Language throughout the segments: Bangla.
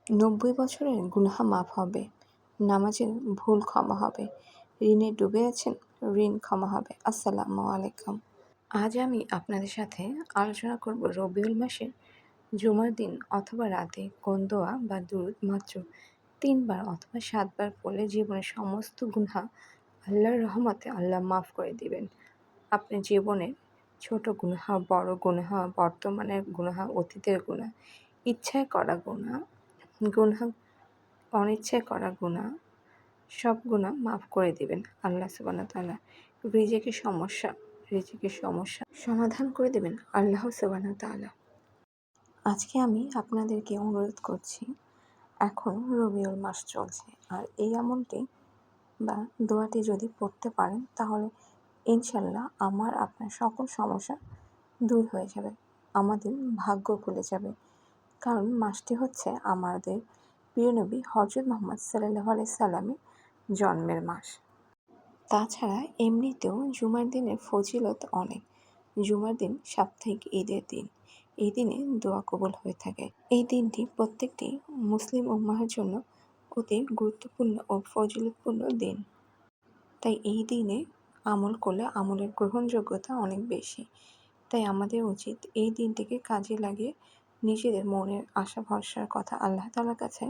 90 বছরের গুনাহ মাফ হবে, নামাজের ভুল ক্ষমা হবে, ঋণে ডুবে আছেন, ঋণ ক্ষমা হবে। আসসালামু আলাইকুম। আজ আমি আপনাদের সাথে আলোচনা করব রবিউল মাসের জুমার দিন অথবা রাতে কোন দোয়া বা দুরূদ মাত্র 3 বার অথবা 7 বার পড়লে জীবনের সমস্ত গুনাহ আল্লাহর রহমতে আল্লাহ মাফ করে দিবেন। আপনার জীবনের ছোট গুনাহ, বড় গুনাহ, বর্তমানের গুনাহ, অতীতের গুনাহ, ইচ্ছায় করা গুনাহ, অনিচ্ছায় করা গুনাহ, সব গুনাহ মাফ করে দিবেন আল্লাহ সুবহানাহু ওয়া তাআলা। রিজিকের সমস্যা সমাধান করে দেবেন আল্লাহ সুবহানাহু ওয়া তাআলা। আজকে আমি আপনাদেরকে অনুরোধ করছি, এখন রবিউল মাস চলছে, আর এই আমলটি বা দোয়াটি যদি পড়তে পারেন তাহলে ইনশাল্লাহ আপনার সকল সমস্যা দূর হয়ে যাবে, আমাদের ভাগ্য খুলে যাবে। কারণ মাসটি হচ্ছে আমাদের প্রিয় নবী হযরত মুহাম্মদ সাল্লাল্লাহু আলাইহি সাল্লামের জন্মের মাস। তাছাড়া এমনিতেও জুমার দিনের ফজিলত অনেক। জুমার দিন সাপ্তাহিক ঈদের দিন। এই দিনে দোয়া কবুল হয়ে থাকে। এই দিনটি প্রত্যেকটি মুসলিম উম্মাহের জন্য অতি গুরুত্বপূর্ণ ও ফজিলতপূর্ণ দিন। তাই এই দিনে আমল করলে আমলের গ্রহণযোগ্যতা অনেক বেশি। তাই আমাদের উচিত এই দিনটিকে কাজে লাগিয়ে নিজেদের মনের আশা ভরসার কথা আল্লাহ তাআলার কাছে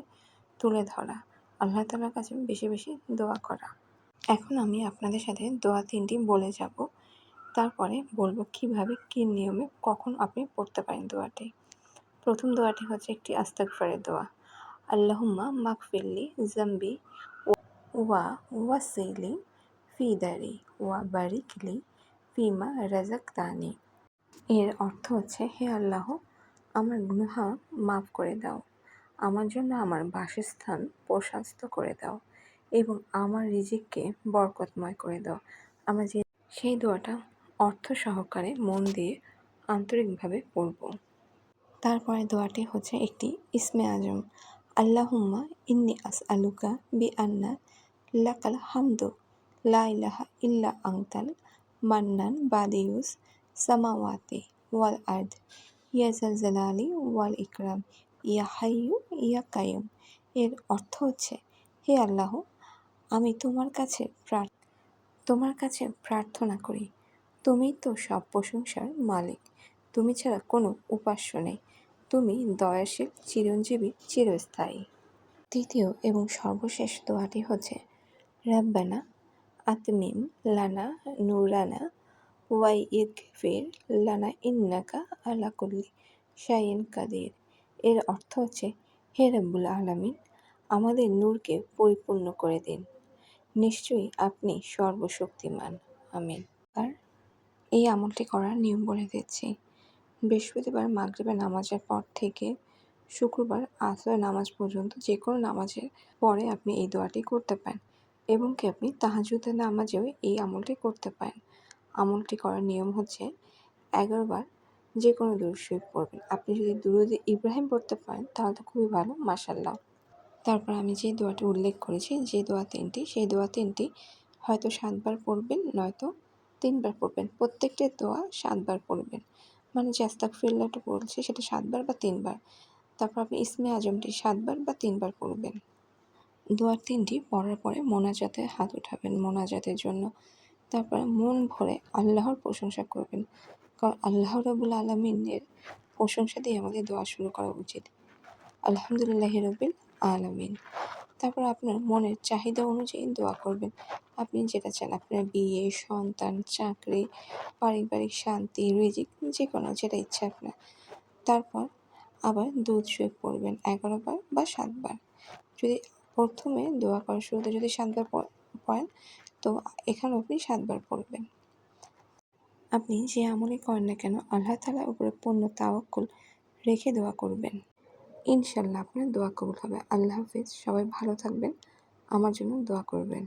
তুলে ধরা, আল্লাহ তাআলার কাছে বেশি বেশি দোয়া করা। এখন আমি আপনাদের সাথে দোয়া 3টি বলে যাব, তারপরে বলবো কিভাবে, কি নিয়মে, কখন আপনি পড়তে পারেন দোয়াটি। প্রথম দোয়াটি হচ্ছে একটি ইস্তিগফারের দোয়া। আল্লাহুম্মা মাগফিরলি যামবি ওয়া ওয়াসিলি ফি দারি ওয়া বারিকলি ফিমা রাযাকতানি। এর অর্থ হচ্ছে, হে আল্লাহ, আমার গুনাহ মাফ করে দাও, আমার জন্য আমার বাসস্থান প্রশস্ত করে দাও এবং আমার রিজিককে বরকতময় করে দাও। আমরা সেই দোয়াটা অর্থ সহকারে মন দিয়ে আন্তরিকভাবে পড়ব। তারপরে দোয়াটি হচ্ছে একটি ইসমে আজম। আল্লাহুম্মা ইন্নি আসআলুকা বিআন্না লাকাল হামদু লা ইলাহা ইল্লা আনতাল মান্নান বাদিউস সামাওয়াতি ওয়াল আরদ ইয়া যাল জালালি ওয়াল ইকরাম ইয়া হাইয়্যু ইয়া কাইয়্যুম। এর অর্থ হচ্ছে, হে আল্লাহ, আমি তোমার কাছে প্রার্থনা করি, তুমিই তো সব প্রশংসার মালিক, তুমি ছাড়া কোনো উপাস্য নেই, তুমি দয়াশীল, চিরঞ্জীবী, চিরস্থায়ী। তৃতীয় এবং সর্বশেষ দোয়াটি হচ্ছে, রাব্বানা আতমিম লানা নূরানা ওয়াইগফির লানা ইন্নাকা আলা কুল্লি শাইইন কাদির। এর অর্থ হচ্ছে, হে রব্বুল আলামিন, আমাদের নূরকে পরিপূর্ণ করে দিন, নিশ্চয়ই আপনি সর্বশক্তিমান। আমিন। আর এই আমলটি করার নিয়ম বলে দিচ্ছি। বৃহস্পতিবার মাগরিবের নামাজের পর থেকে শুক্রবার আসরের নামাজ পর্যন্ত যে কোনো নামাজের পরে আপনি এই দোয়াটি করতে পারেন, এবং কি আপনি তাহাজ্জুদের নামাজেও এই আমলটি করতে পারেন। আমলটি করার নিয়ম হচ্ছে, 11 বার যে কোনো দুরূদ শরীফ পড়বেন। আপনি যদি দুরূদে ইব্রাহিম পড়তে পারেন তাহলে তো খুবই ভালো, মাশাআল্লাহ। তারপর আমি যে দোয়াটি উল্লেখ করেছি, যে দোয়া 3টি, সেই দোয়া 3টি হয়তো 7 বার পড়বেন, নয়তো 3 বার পড়বেন। প্রত্যেকটি দোয়া 7 বার পড়বেন। মানে যে আস্তাগফিরুল্লাহটা বলছি সেটা 7 বার বা 3 বার। তারপর আপনি ইসমে আজমটি 7 বার বা 3 বার পড়বেন। দোয়া 3টি পড়ার পরে মোনাজাতে হাত উঠাবেন মোনাজাতের জন্য। তারপরে মন ভরে আল্লাহর প্রশংসা করবেন, কারণ আল্লাহ রাব্বুল আলামিনের প্রশংসা দিয়ে আমাদের দোয়া শুরু করা উচিত। আলহামদুলিল্লাহি রাব্বিল আলামিন। তারপর আপনার মনের চাহিদা অনুযায়ী দোয়া করবেন। আপনি যেটা চান, আপনার বিয়ে, সন্তান, চাকরি, পারিবারিক শান্তি, রিজিক, যে কোনো যেটা ইচ্ছা আপনার। তারপর আবার দুরূদ শরীফ পড়বেন 11 বার বা 7 বার। যদি প্রথমে দোয়া করার শুরুতে যদি 7 বার পড়েন, তো এখানেও আপনি 7 বার পড়বেন। আপনি যে আমলই করেন না কেন, আল্লাহ তাআলার উপরে পূর্ণ তাওয়াক্কুল রেখে দোয়া করবেন। ইনশাআল্লাহ আপনার দোয়া কবুল হবে। আল্লাহ হাফেজ। সবাই ভালো থাকবেন। আমার জন্য দোয়া করবেন।